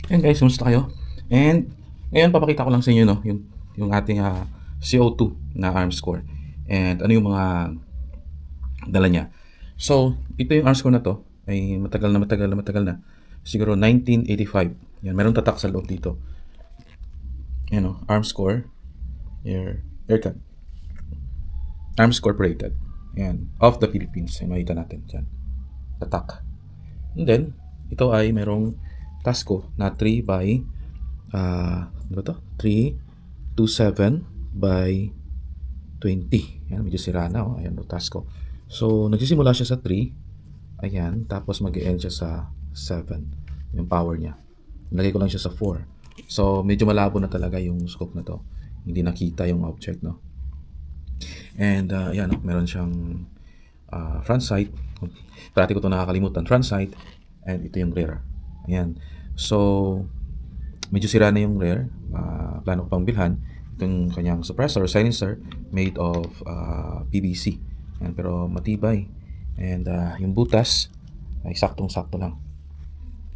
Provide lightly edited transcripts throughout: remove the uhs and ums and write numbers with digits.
Ayan guys, kumusta kayo? And ngayon papakita ko lang sa inyo no, yung ating CO2 na arm score. And ano yung mga dala niya. So, ito yung arm score na to ay matagal na. Siguro 1985. Yan, meron tatak sa loob dito. Yan o, arm score. Aircon. Arms Corporated. Yan, of the Philippines. Yan, makita natin dyan. Tatak. And then, ito ay merong Tasco na 3 by ano ba to? 327 by 20. Yan, medyo sira na. Oh. Ayan, Tasco. So, nagsisimula siya sa 3. Ayan, tapos mag-end siya sa 7. Yung power niya. Nilagay ko lang siya sa 4. So, medyo malabo na talaga yung scope na to. Hindi nakita yung object, no? And, ayan, meron siyang front sight. Parati ko ito nakakalimutan. Front sight. And ito yung rear. Ayan. So, medyo sira na yung rear. Plano ko pang bilhan. Itong kanyang suppressor, silencer, made of PVC. Ayan, pero matibay. And yung butas ay saktong-sakto lang.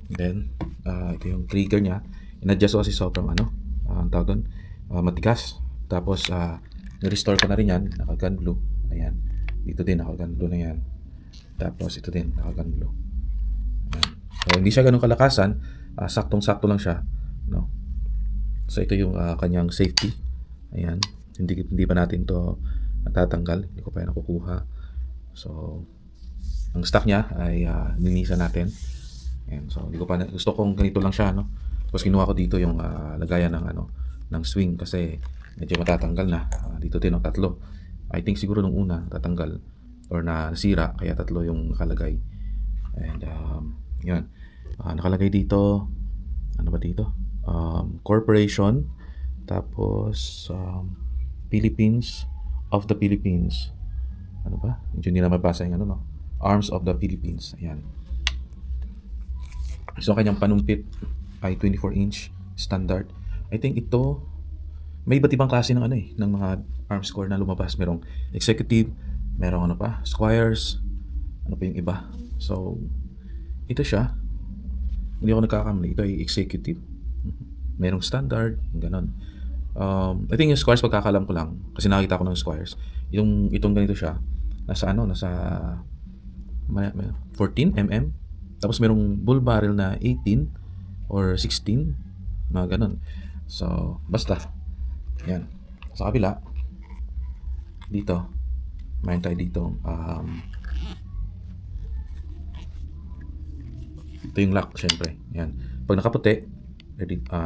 And then, ito yung trigger niya. In-adjust ko kasi sobrang ang tawag doon, matigas. Tapos, nirestore ko na rin yan. Naka-gun blue. Ayan. Dito din, naka-gun blue na yan. Tapos, ito din, naka-gun blue. Ayan. So, hindi siya ganun kalakasan. Saktong-sakto lang siya. No? So, ito yung kanyang safety. Ayan. Hindi pa natin to natatanggal. Hindi ko pa yan nakukuha. So, ang stock niya ay ninisan natin. Ayan. So, hindi ko pa gusto kong ganito lang siya, no? Tapos kinuha ko dito yung lagayan ng swing kasi medyo matatanggal na. Dito din, tatlo. I think siguro nung una tatanggal or nasira kaya tatlo yung nakalagay. And yun. Nakalagay dito, ano ba dito? Corporation, tapos Philippines, of the Philippines. Ano ba? Medyo hindi na mabasa yung no? Arms of the Philippines. Ayan. So, kanyang panumpit ay 24-inch standard. I think ito, may iba't ibang klase ng ng mga arm score na lumabas. Merong executive, merong squires, ano pa yung iba. So, ito siya. Hindi ako nagkakamali. Ito ay executive. Merong standard, ganon. I think yung squires pagkakalam ko lang kasi nakita ko ng squires. Itong ganito siya. Nasa 14 mm. Tapos merong bull barrel na 18 or 16, mga ganon. So, basta. Yan. Sa kabila, dito, mayroon tayo dito, ito yung lock, syempre. Yan. Pag nakaputi,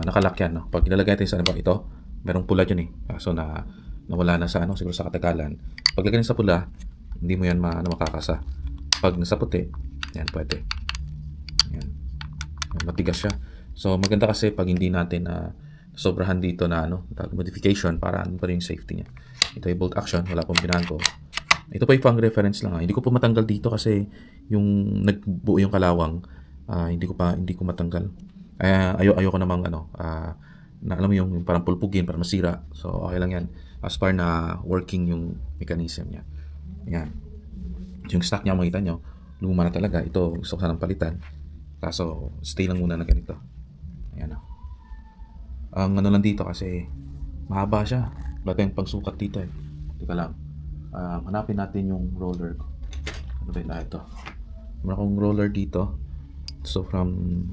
nakalock yan, no? Pag ilalagay natin sa ito, merong pula dyan eh. So, nawala na sa siguro sa katagalan. Pag lagay sa pula, hindi mo yan makakasa. Pag nasa puti, yan, pwede. Yan. Matigas siya. So, maganda kasi pag hindi natin sobrahan dito na modification para ano pa rin yung safety niya. Ito ay bolt action, wala pong binago. Ito pa yung pang reference lang. Hindi ko po matanggal dito kasi yung nagbuo yung kalawang, hindi ko matanggal. Ayoko namang na alam mo yung parang pulpugin para masira. So, okay lang yan. As far na working yung mechanism niya. Yan. Yung stock niya, makita nyo, luma na talaga. Ito, gusto ko sanang palitan. Kaso, stay lang muna na ganito. Ayan o. Ang lang dito kasi, mahaba siya. Wala tayong pangsukat dito eh. Teka lang. Hanapin natin yung roller ko. Ano ba yun? Ito. Meron akong roller dito. So,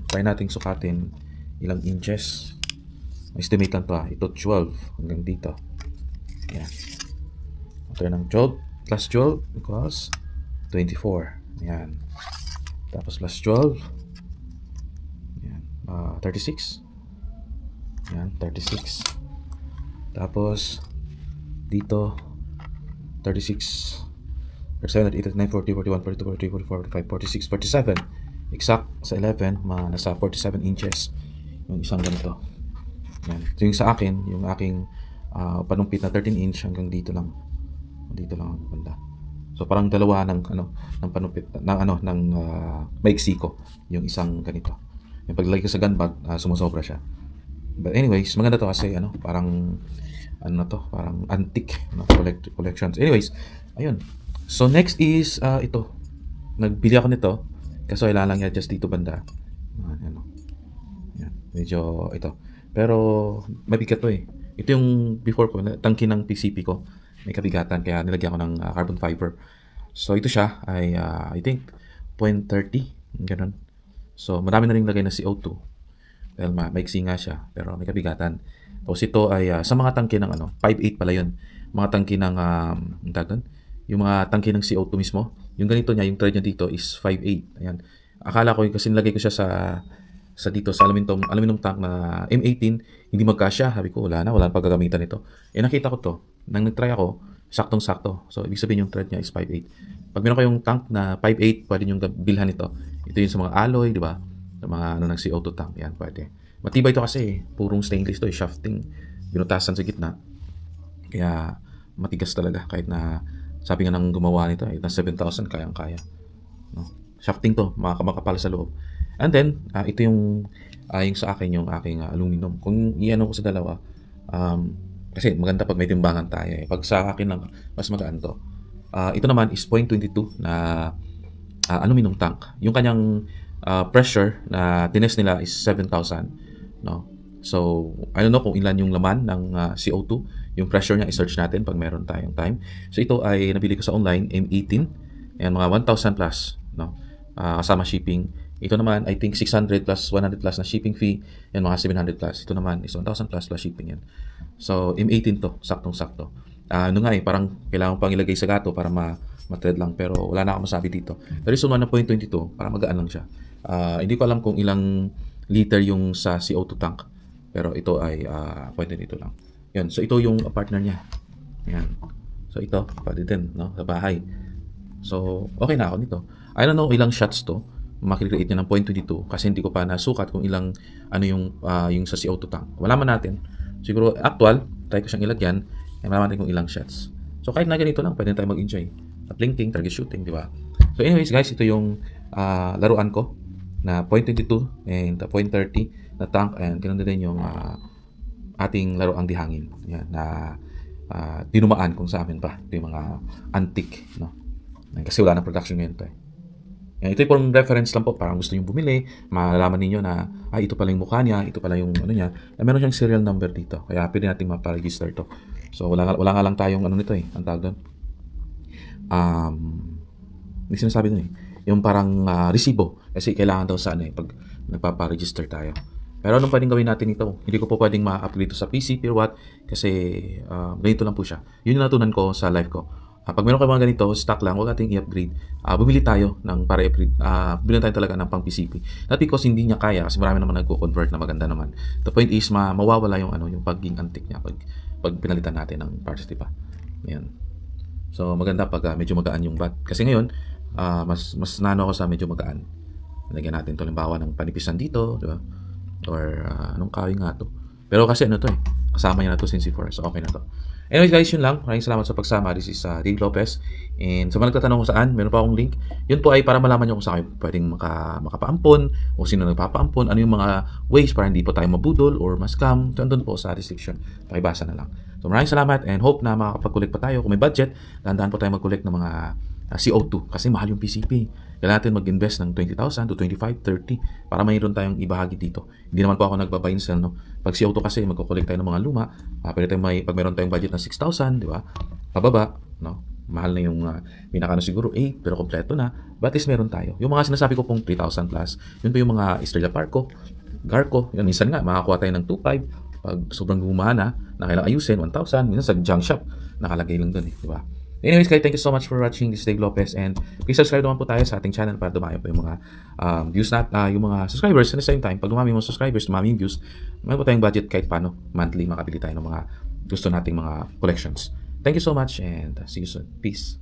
try nating sukatin ilang inches. Estimate lang to Ito 12 hanggang dito. Ayan. Ito ng 12 plus 12 equals 24. Ayan. Tapos plus 12. Ayan. 36. Ayan. 36. Tapos dito 36. 37, 38, 39, 40, 41, 42, 43, 44, 45, 46, 47. Exact sa 11, nasa 47 inches yung isang ganito. Yan. So yung sa akin, yung aking panumpit na 13 inch hanggang dito lang. Dito lang ang banda. So parang dalawa ng panumpit ng maiksi ko yung isang ganito. Yung paglagay ko sa gun bag, sumusobra siya. But anyways, maganda to kasi parang parang antique collections. Anyways, ayun. So next is ito. Nagbili ako nito kasi kailangan lang i-adjust dito banda. Ayan. Medyo ito. Pero mabigat to eh. Ito yung before ko, tangke ng PCP ko. May kabigatan kaya nilagyan ko ng carbon fiber. So ito siya ay I think 0.30, ganun. So marami na rin lagay na CO2. Dahil maiksi nga siya, pero may kabigatan. Tapos ito ay sa mga tangke ng 5.8 pala yun. Mga tangke ng, yung mga tangke ng CO2 mismo. Yung ganito niya, yung thread niya dito is 5.8. Ayan. Akala ko kasi nilagay ko siya sa dito sa aluminum tank na M18, hindi magkasya. Sabi ko, wala na paggagamitan nito. Nakita ko to, nang nag-try ako, saktong-sakto. So, ibig sabihin yung thread niya is 5.8. Pag meron kayong tank na 5.8, pwede nyo bilhan ito. Ito yung sa mga alloy, di ba? Sa mga ng CO2 tank. Yan, pwede. Matibay ito kasi, purong stainless to, shafting. Binutasan sa gitna. Kaya, matigas talaga. Kahit na, sabi nga nang gumawa nito, na 7,000, kayang-kaya. No? Shafting to, makapal sa loob. And then, ito yung sa akin, yung aking aluminum. Kung iyan ko sa dalawa, kasi maganda pag may timbangan tayo. Pag sa akin lang, mas magaan to. Ito naman is 0.22 na aluminum tank. Yung kanyang pressure na tinest nila is 7,000. No? So, I don't know kung ilan yung laman ng CO2. Yung pressure niya, i-search natin pag meron tayong time. So, ito ay nabili ko sa online, M18. Ayan, mga 1,000 plus. No? Kasama shipping. Ito naman, I think 600 plus 100 plus na shipping fee. Yan, mga 700 plus. Ito naman is 1,000 plus shipping yan. So, M18 to. Saktong-sakto. Parang kailangan pang ilagay sa gato para ma-thread lang. Pero wala na akong masabi dito. The reason 1.22, para magaan lang siya. Hindi ko alam kung ilang liter yung sa CO2 tank. Pero ito ay 0.22 lang. Yan. So, ito yung partner niya. Yan. So, ito, pwede din, no? Sa bahay. So, okay na ako nito. I don't know ilang shots to. Makikreate niya ng 0.22 kasi hindi ko pa nasukat kung ilang yung sa CO2 tank. Malaman natin. Siguro actual, try ko siyang ilagyan, malaman natin kung ilang shots. So kahit na ganito lang, pwede tayo mag-enjoy. Blinking, target shooting, di ba? So anyways guys, ito yung laruan ko na 0.22 and 0.30 na tank, and ganoon din yung ating laruang dihangin. Yan, na dinumaan kung sa amin pa. Ito yung mga antique, no? Kasi wala na production ngayon to eh. Ito yung reference lang po, parang gusto nyo bumili, malalaman ninyo na, ito pala yung mukha niya, ito pala yung niya. Meron siyang serial number dito, kaya pwede natin maparegister to. So, wala nga lang tayong nito eh, ang tawag doon. May sinasabi doon eh, yung parang resibo, kasi kailangan daw sa pag nagpaparegister tayo. Pero anong pwedeng gawin natin ito? Hindi ko po pwedeng ma-upgrade ito sa PC, pero what? Kasi ganito lang po siya. Yun yung natunan ko sa live ko. Pag meron kayo mga ganito, stock lang, huwag nating i-upgrade. Bumili tayo ng para i-upgrade. Bumili tayo talaga ng pang PCP. Not because hindi niya kaya, kasi marami naman nagko-convert na maganda naman. The point is, mawawala yung yung pagiging antique niya pag pinalitan natin ng parts, di ba? Yan. So, maganda pag medyo magaan yung bat. Kasi ngayon, mas nano ako sa medyo magaan. Lagyan natin to limbawa ng panipisan dito, di ba? Or anong kahoy nga to. Pero kasi to eh, kasama niya na to since before, so okay na to. Anyways guys, yun lang. Maraming salamat sa pagsama. This is Dave Lopez. And sa mga nagtatanong kung saan, meron pa akong link. Yun po ay para malaman nyo kung saan kayo pwedeng makapaampon, o sino nagpapaampon, ano yung mga ways para hindi po tayo mabudol or ma-scam. Doon po sa description. Pakibasa na lang. So maraming salamat and hope na makakapag-collect pa tayo. Kung may budget, dahan-dahan po tayo mag-collect ng mga CO2 kasi mahal yung PCP. Kailangan natin mag-invest ng 20,000 to 25, 30 para mayroon tayong ibahagi dito. Hindi naman po ako nagbabuy and sell, no? Pag CO2 kasi magko-collect tayo ng mga luma, pwede tayong pag meron tayong budget ng 6,000, di ba? Pababa, no? Mahal na yung pinaka siguro 8 pero kompleto na. But at least meron tayo. Yung mga sinasabi ko pong 3,000 plus, yun po yung mga Estrella Parco, Garco, yun minsan nga makakuha tayo ng 2,500 pag sobrang gumana na kailangan ayusin 1,000, minsan sa junk shop nakalagay lang doon eh, di ba? Anyways guys, thank you so much for watching. This is Dave Lopez, and please subscribe naman po tayo sa ating channel para dumayo po yung mga views yung mga subscribers. At the same time, pag dumami yung mga subscribers, dumami yung views, may po tayong budget kahit paano monthly makabili tayo ng mga gusto nating mga collections. Thank you so much and see you soon. Peace.